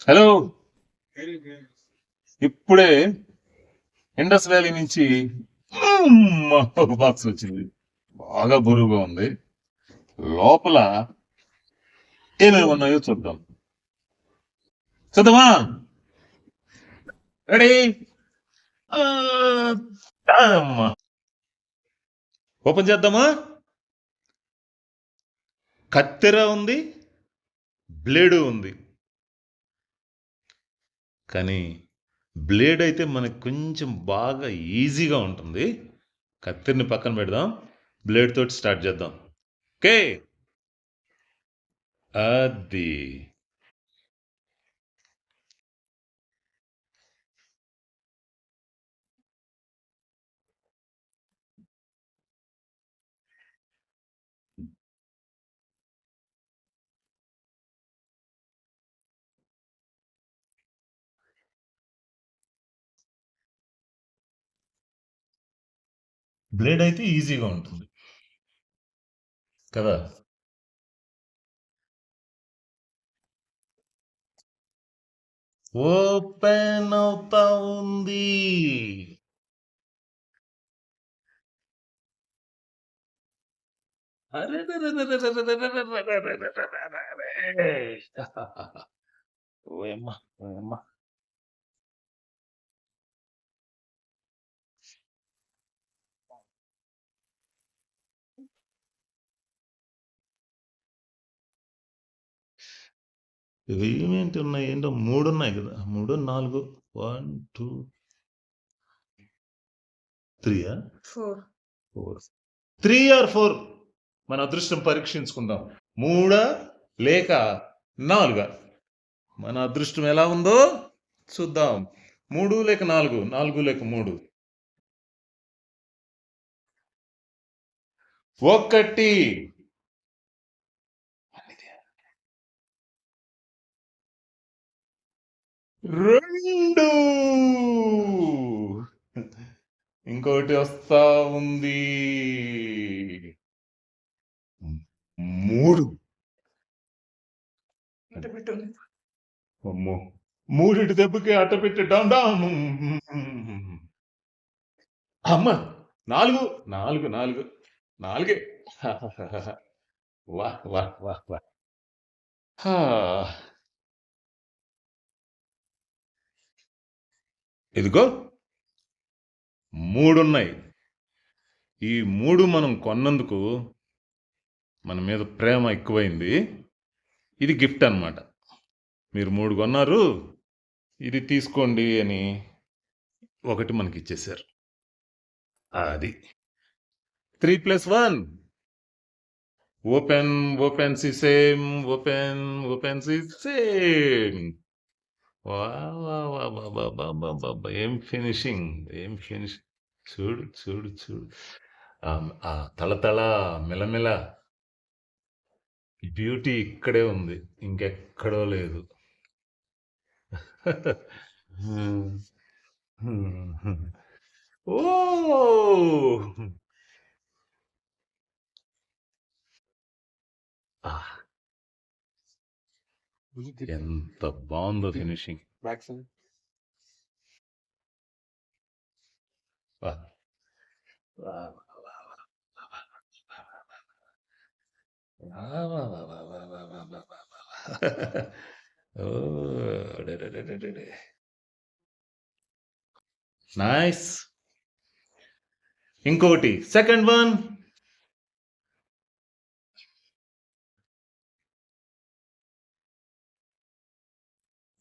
Hello, ఇప్పుడే Indus valley నుంచి ఒక బాక్స్ వచ్చింది. బాగా బరువుగా ఉంది. లోపల ఏమేమి ఉన్నాయో చూద్దాం. చూద్దామా? రెడీ? ఓపెన్ చేద్దామా? కత్తెర ఉంది, బ్లేడు ఉంది. కానీ బ్లేడ్ అయితే మనకు కొంచెం బాగా ఈజీగా ఉంటుంది. కత్తెరని పక్కన పెడదాం, బ్లేడ్ తోటి స్టార్ట్ చేద్దాం. ఓకే, అది బ్లేడ్ అయితే ఈజీగా ఉంటుంది కదా. ఓపెన్ అవుతా ఉంది. ఓయమ్మ, ఓయమ్మ. ఏమేంటి ఉన్నాయి? ఏంటో 3 ఉన్నాయి కదా, 3 4 1 2 3 4 3 or 4. మన అదృష్టం పరీక్షించుకుందాం. 3 లేక 4. మన అదృష్టం ఎలా ఉందో చూద్దాం. 3 లేక 4, 4 లేక 3. 1 2. ఇంకోటి వస్తా ఉంది. 3. అమ్మో, 3 దెబ్బకి అట్ట పెట్టి డామ్ డామ్. అమ్మ, 4 4 4 4. వాహ్ వాహ్ వాహ్ వాహ్. ఇదిగో 3 ఉన్నాయి. ఈ 3 మనం కొన్నందుకు మన మీద ప్రేమ ఎక్కువైంది. ఇది గిఫ్ట్ అన్నమాట. మీరు 3 కొన్నారు, ఇది తీసుకోండి అని ఒకటి మనకి ఇచ్చేశారు. అది 3 + 1. Open see same, open see same. ఏం ఫినిషింగ్, ఏం ఫినిషింగ్. చూడు చూడు చూడు, ఆ తళతళ మెలమెల బ్యూటీ ఇక్కడే ఉంది, ఇంకెక్కడో లేదు. ఓ, ఎంత బాగుందో ఫినిషింగ్. నైస్. ఇంకోటి సెకండ్ వన్.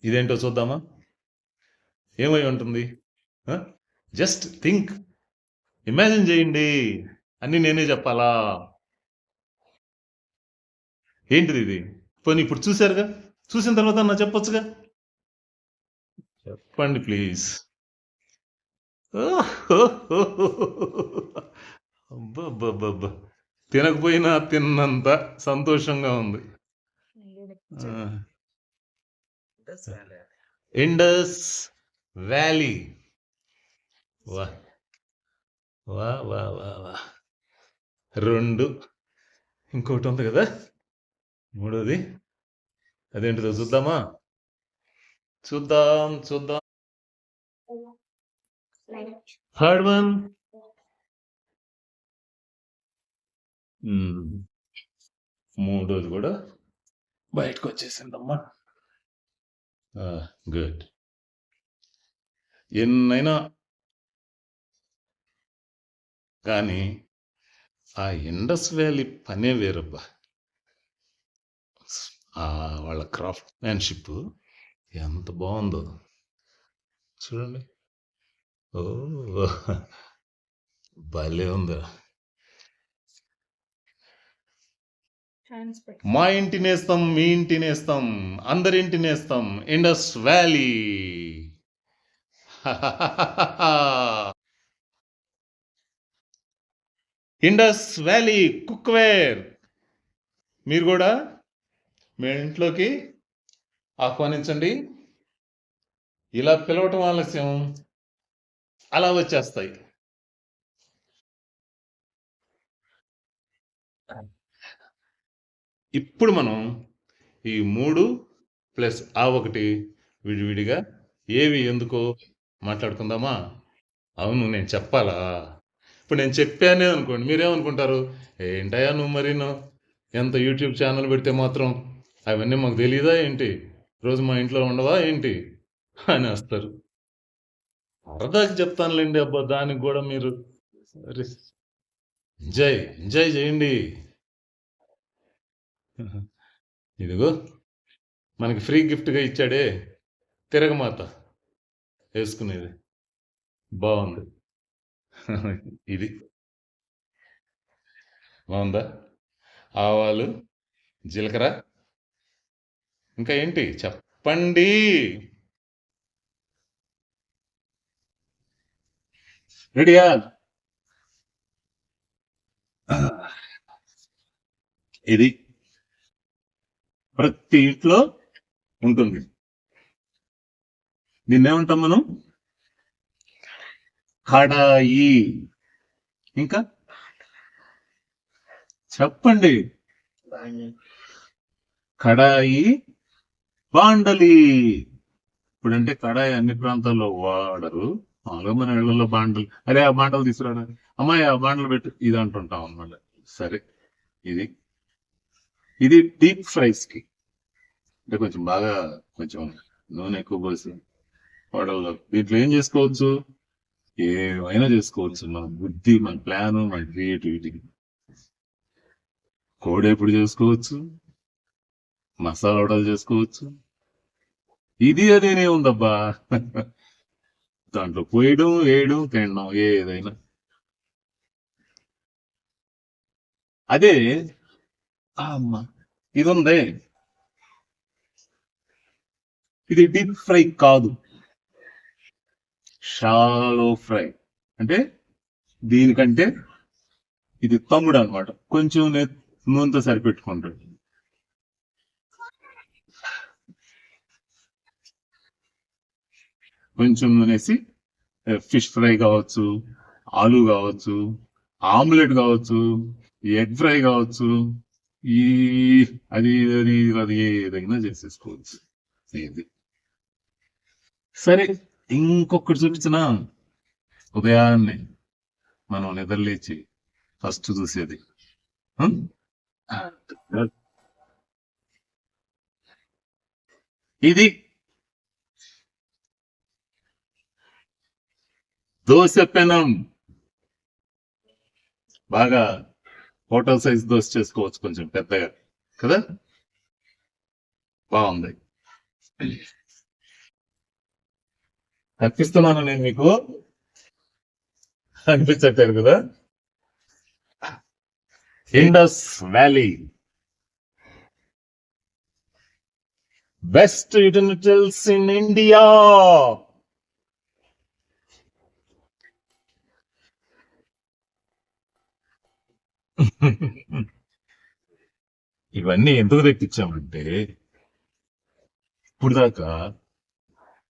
ఇదేంటో చూద్దామా? ఏమై ఉంటుంది? జస్ట్ థింక్, ఇమాజిన్ చేయండి. అన్ని నేనే చెప్పాలా? ఏంటిది ఇది? పోనీ ఇప్పుడు చూశారుగా, చూసిన తర్వాత నా చెప్పొచ్చుగా. చెప్పండి ప్లీజ్. అబ్బబ్బబ్బబ్బా, తినకపోయినా తిన్నంత సంతోషంగా ఉంది. ఇండస్ వ్యాలీ వా వా వా వా వా 2. ఇంకోటి ఉంది కదా మూడోది, అదేంటిదో చూద్దామా? చూద్దాం. Third one. మూడోది కూడా బయటకు వచ్చేసిందమ్మా. గుడ్. ఎన్నైనా కానీ ఆ ఇండస్ వ్యాలీ పనే వేరబ్బా. వాళ్ళ క్రాఫ్ట్ మ్యాన్షిప్ ఎంత బాగుందో చూడండి. ఓ భలే ఉందా. మా ఇంటి నేస్తాం, మీ ఇంటి నేస్తాం, అందరింటి నేస్తాం Indus valley. Indus valley cookware మీరు కూడా మీ ఇంట్లోకి ఆహ్వానించండి. ఇలా పిలవటం ఆలస్యం, అలా వచ్చేస్తాయి. ఇప్పుడు మనం ఈ 3 ప్లస్ ఆ 1 విడివిడిగా ఏవి ఎందుకో మాట్లాడుకుందామా? అవును, నేను చెప్పాలా? ఇప్పుడు నేను చెప్పానే అనుకోండి, మీరేమనుకుంటారు? ఏంటయ్యా నువ్వు మరీను, ఎంత యూట్యూబ్ ఛానల్ పెడితే మాత్రం అవన్నీ మాకు తెలియదా ఏంటి? రోజు మా ఇంట్లో ఉండవా ఏంటి అని వస్తారు. సరదాకి చెప్తానులేండి అబ్బా, దానికి కూడా మీరు ఎంజాయ్ చేయండి. ఇదిగో మనకి ఫ్రీ గిఫ్ట్గా ఇచ్చాడే తిరగమాత వేసుకునేది, బాగుంది. ఇది బాగుందా? ఆవాలు, జీలకర్ర, ఇంకా ఏంటి చెప్పండి? రెడీయా? ఇది ప్రతి ఇంట్లో ఉంటుంది. దీన్నేమంటాం మనం? కడాయి. ఇంకా చెప్పండి. కడాయి, బాండలి. ఇప్పుడంటే కడాయి అన్ని ప్రాంతాల్లో వాడరు, మామూలుగా మన ఇళ్లలో బాండలు, అరే ఆ బాండలు తీసుకురాడా, అమ్మాయి ఆ బాండలు పెట్టు, ఇది అంటుంటాం అన్నమాట. సరే, ఇది డీప్ ఫ్రైస్ కి, అంటే కొంచెం బాగా కొంచెం నూనె ఎక్కువ పోసి వాడల్లో. దీంట్లో ఏం చేసుకోవచ్చు? ఏమైనా చేసుకోవచ్చు. మన బుద్ధి, మన ప్లాన్, మన క్రియేటివిటీ. కోడేపుడు చేసుకోవచ్చు, మసాలా వడలు చేసుకోవచ్చు, ఇది అదేనే ఉందబ్బా. దాంట్లో పోయడం, వేయడం, తినడం, ఏదైనా అదే. అమ్మా, ఇది ఉంది, ఇది డీప్ ఫ్రై కాదు, షాలో ఫ్రై. అంటే దీనికంటే ఇది తమ్ముడు అనమాట, కొంచెం నూనెతో సరిపెట్టుకుంటాడు. కొంచెం నూనెసి ఫిష్ ఫ్రై కావచ్చు, ఆలు కావచ్చు, ఆమ్లెట్ కావచ్చు, ఎగ్ ఫ్రై కావచ్చు, ఈ అది అది అది ఏదైనా చేసేసుకోవచ్చు. ఇది సరే, ఇంకొకటి చూపించిన. ఉదయాన్నే మనం నిద్రలేచి ఫస్ట్ చూసేది ఇది దోశ పెనం. బాగా హోటల్ సైజ్ దోశ చేసుకోవచ్చు, కొంచెం పెద్దగా కదా. బాగుంది, తప్పిస్తున్నాను నేను మీకు, అనిపించట్లేదు కదా. Indus valley best utensils in India. ఇవన్నీ ఎందుకు తెప్పించామంటే, ఇప్పుడు దాకా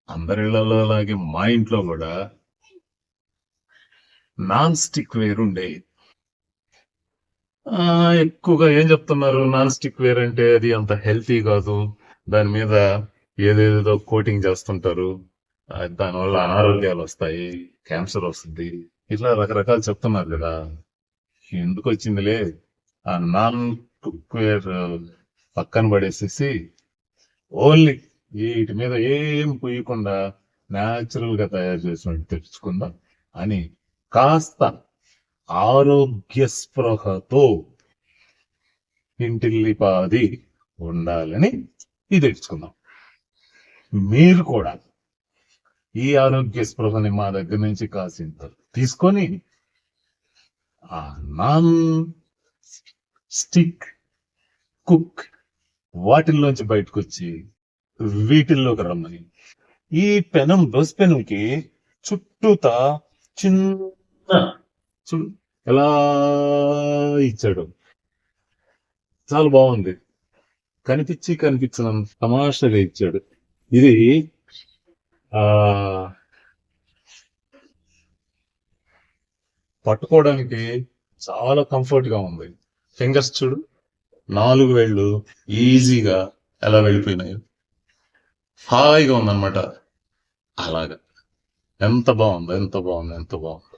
అందరిళ్లలో లాగే మా ఇంట్లో కూడా నాన్ స్టిక్ వేర్ ఉండే. ఎక్కువగా ఏం చెప్తున్నారు, నాన్ స్టిక్ వేర్ అంటే అది అంత హెల్తీ కాదు, దాని మీద ఏదేదో కోటింగ్ చేస్తుంటారు, దానివల్ల అనారోగ్యాలు వస్తాయి, క్యాన్సర్ వస్తుంది, ఇట్లా రకరకాలు చెప్తున్నారు కదా. ఎందుకు వచ్చిందిలే, ఆ నాన్ కుక్ వేర్ పక్కన పడేసేసి ఓన్లీ వీటి మీద ఏం పోయకుండా న్యాచురల్ గా తయారు చేసినట్టు తెచ్చుకుందాం అని కాస్త ఆరోగ్య స్పృహతో ఇంటిల్లిపాది ఉండాలని ఇది తెచ్చుకుందాం. మీరు కూడా ఈ ఆరోగ్య స్పృహని మా దగ్గర నుంచి కాసింత తీసుకొని ఆ నాన్ స్టిక్ కుక్ వాటిల్లోంచి బయటకు వచ్చి వీటిల్లోకి రమ్మని. ఈ పెనం దోశ పెనంకి చుట్టూతా చిన్న చూడు ఎలా ఇచ్చాడు, చాలా బాగుంది, కనిపించినంత తమాషాగా ఇచ్చాడు. ఇది ఆ పట్టుకోవడానికి చాలా కంఫర్ట్ గా ఉంది. ఫింగర్స్ చూడు, 4 వేళ్ళు ఈజీగా ఎలా వెళ్ళిపోయినాయి, హాయిగా ఉందన్నమాట. అలాగా ఎంత బాగుంది, ఎంత బాగుంది, ఎంత బాగుంది.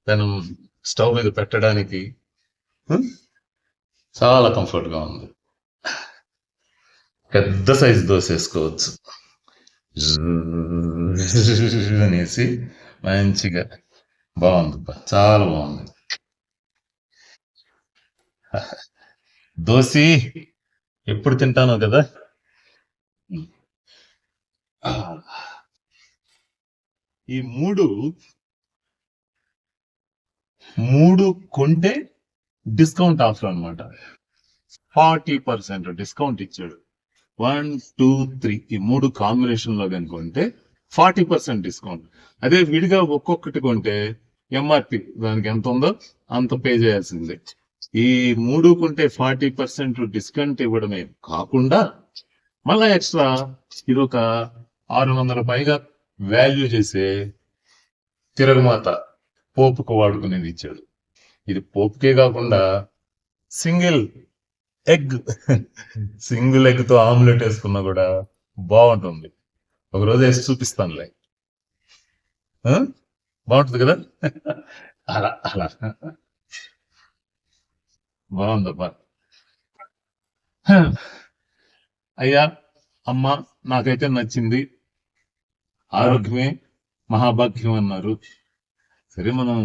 పెనం స్టవ్ మీద పెట్టడానికి చాలా కంఫర్ట్ గా ఉంది. పెద్ద సైజు దోశ వేసుకోవచ్చు అనేసి, మంచిగా బాగుంది, చాలా బాగుంది. దోశ ఎప్పుడు తింటానో కదా. ఈ మూడు కొంటే డిస్కౌంట్ ఆఫర్ అనమాట. 40% డిస్కౌంట్ ఇచ్చాడు. 1, 2, 3 ఈ 3 కాంబినేషన్ లో కనుకుంటే 40% డిస్కౌంట్. అదే విడిగా ఒక్కొక్కటి కొంటే ఎంఆర్పి దానికి ఎంత ఉందో అంత పే చేయాల్సిందే. ఈ 3 కొంటే 40% డిస్కౌంట్ ఇవ్వడమే కాకుండా మళ్ళా ఎక్స్ట్రా ఇది ఒక 600 పైగా వాల్యూ చేసే తిరగమాత పోపుకు వాడుకునేది ఇచ్చాడు. ఇది పోపుకే కాకుండా సింగిల్ ఎగ్ తో ఆమ్లెట్ వేసుకున్నా కూడా బాగుంటుంది. ఒకరోజు వేసి చూపిస్తానులే, బాగుంటుంది కదా. అలా అలా బాగుందబ్బా. అయ్యా అమ్మ, నాకైతే నచ్చింది. ఆరోగ్యమే మహాభాగ్యం అన్నారు. సరే, మనం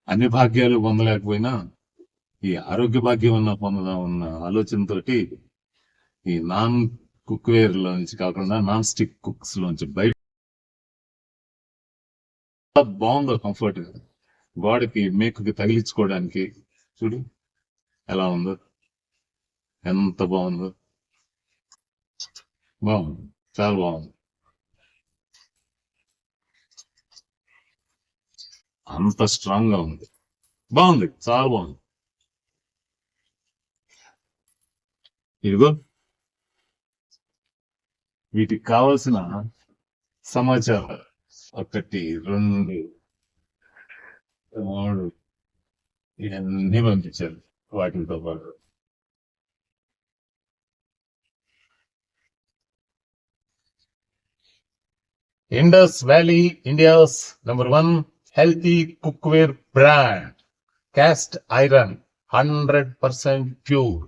అన్ని భాగ్యాలు పొందలేకపోయినా ఈ ఆరోగ్య భాగ్యం అన్న పొందదాం ఉన్న ఆలోచనతోటి ఈ నాన్ కుక్ వేర్ లోంచి కాకుండా నాన్ స్టిక్ కుక్స్ లోంచి బయట బాగుందో, కంఫర్ట్ గా గోడకి మేకుకి తగిలించుకోవడానికి చూడు ఎలా ఉందో, ఎంత బాగుందో, బాగుంది, చాలా బాగుంది. అంత స్ట్రాంగ్ గా ఉంది, బాగుంది, చాలా బాగుంది. ఇదిగో వీటికి కావలసిన సమాచారం 1, 2, 3 ఇవన్నీ పంపించారు వాటితో పాటు. Indus valley India's #1 healthy cookware brand, cast iron 100% pure.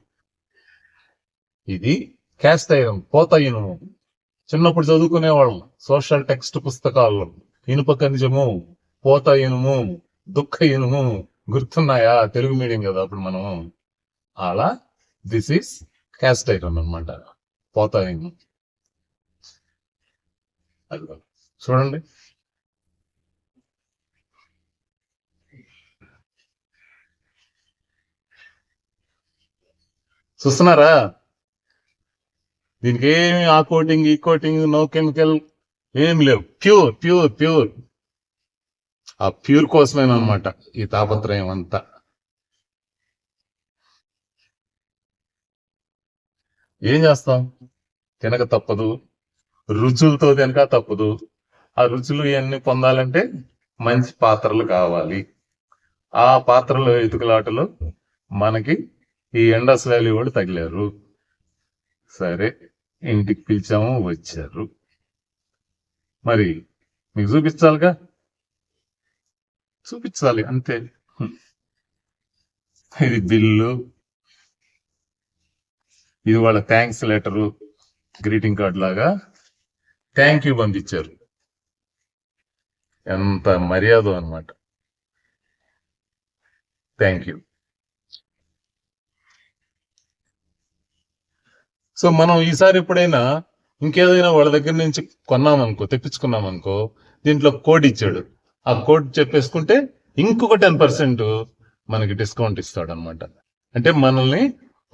ఇది క్యాస్ట్ ఐరన్, పోత ఇనుము. చిన్నప్పుడు చదువుకునేవాళ్ళం సోషల్ టెక్స్ట్ పుస్తకాల్లో, ఇనుప ఖనిజము, పోత ఇనుము, దుఃఖ ఇనుము, గుర్తున్నాయా? తెలుగు మీడియం కదా అప్పుడు మనం. అలా దిస్ ఈస్ క్యాస్ట్ ఐరన్ అనమాట, పోత ఇనుము. చూడండి, చూస్తున్నారా? దీనికి ఏమి ఆ కోటింగ్ ఈ కోటింగ్ నో కెమికల్ ఏం లేవు, ప్యూర్ ప్యూర్ ప్యూర్. ఆ ప్యూర్ కోసమేనమాట ఈ తాపత్రయం అంతా. ఏం చేస్తాం, తినక తప్పదు, రుచులతో తినక తప్పదు, ఆ రుచులు ఇవన్నీ పొందాలంటే మంచి పాత్రలు కావాలి. ఆ పాత్రలో ఎతుకులాటలో మనకి ఈ ఎండస్ వ్యాలీ వాళ్ళు తగిలారు. సరే, ఇంటికి పిలిచాము, వచ్చారు. మరి మీకు చూపించాలిగా, చూపించాలి అంతే. ఇది బిల్లు, ఇది వాళ్ళ థ్యాంక్స్ లెటరు, గ్రీటింగ్ కార్డ్ లాగా థ్యాంక్ యూ పంపించారు. ఎంత మర్యాద అనమాట. Thank you. సో మనం ఈసారి ఎప్పుడైనా ఇంకేదైనా వాళ్ళ దగ్గర నుంచి కొన్నామనుకో, తెప్పించుకున్నామనుకో, దీంట్లో కోడ్ ఇచ్చాడు. ఆ కోడ్ చెప్పేసుకుంటే ఇంకొక 10% మనకి డిస్కౌంట్ ఇస్తాడు అనమాట. అంటే మనల్ని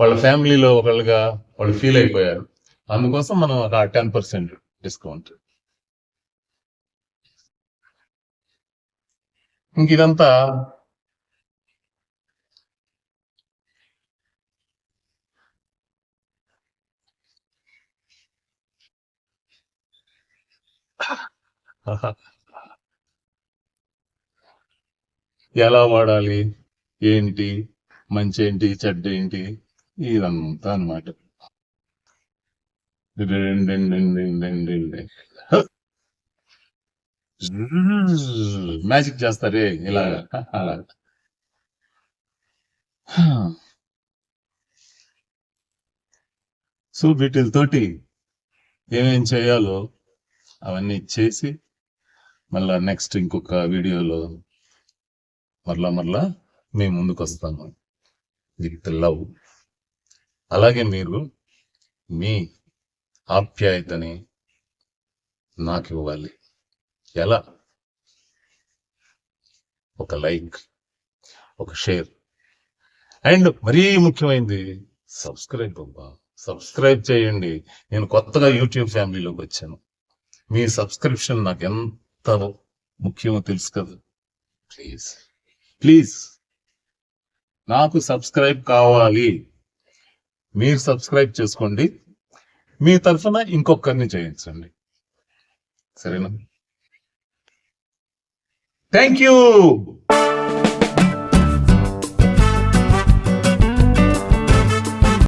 వాళ్ళ ఫ్యామిలీలో ఒకళ్ళుగా వాళ్ళు ఫీల్ అయిపోయారు, అందుకోసం మనం ఆ 10% డిస్కౌంట్. ఇంక ఇదంతా ఎలా వాడాలి, ఏంటి, మంచి ఏంటి, చెడ్డ ఏంటి, ఇదంతా అనమాట. మ్యాజిక్ చేస్తారే ఇలాగా, అలాగా. సో వీటితోటి ఏమేం చేయాలో అవన్నీ చేసి మళ్ళా నెక్స్ట్ ఇంకొక వీడియోలో మరలా మేము ముందుకు వస్తాము విత్ లవ్. అలాగే మీరు మీ ఆప్యాయతని నాకు ఇవ్వాలి. ఎలా? ఒక లైక్, ఒక షేర్, అండ్ మరీ ముఖ్యమైనది సబ్స్క్రైబ్. అబ్బా, సబ్స్క్రైబ్ చేయండి. నేను కొత్తగా యూట్యూబ్ ఫ్యామిలీలోకి వచ్చాను. మీ సబ్స్క్రిప్షన్ నాకు ఎంత ముఖ్యమో తెలుసు కదా. ప్లీజ్ ప్లీజ్ నాకు సబ్స్క్రైబ్ కావాలి. మీరు సబ్స్క్రైబ్ చేసుకోండి, మీ తరఫున ఇంకొకరిని చేయించండి. సరేనా? Thank you.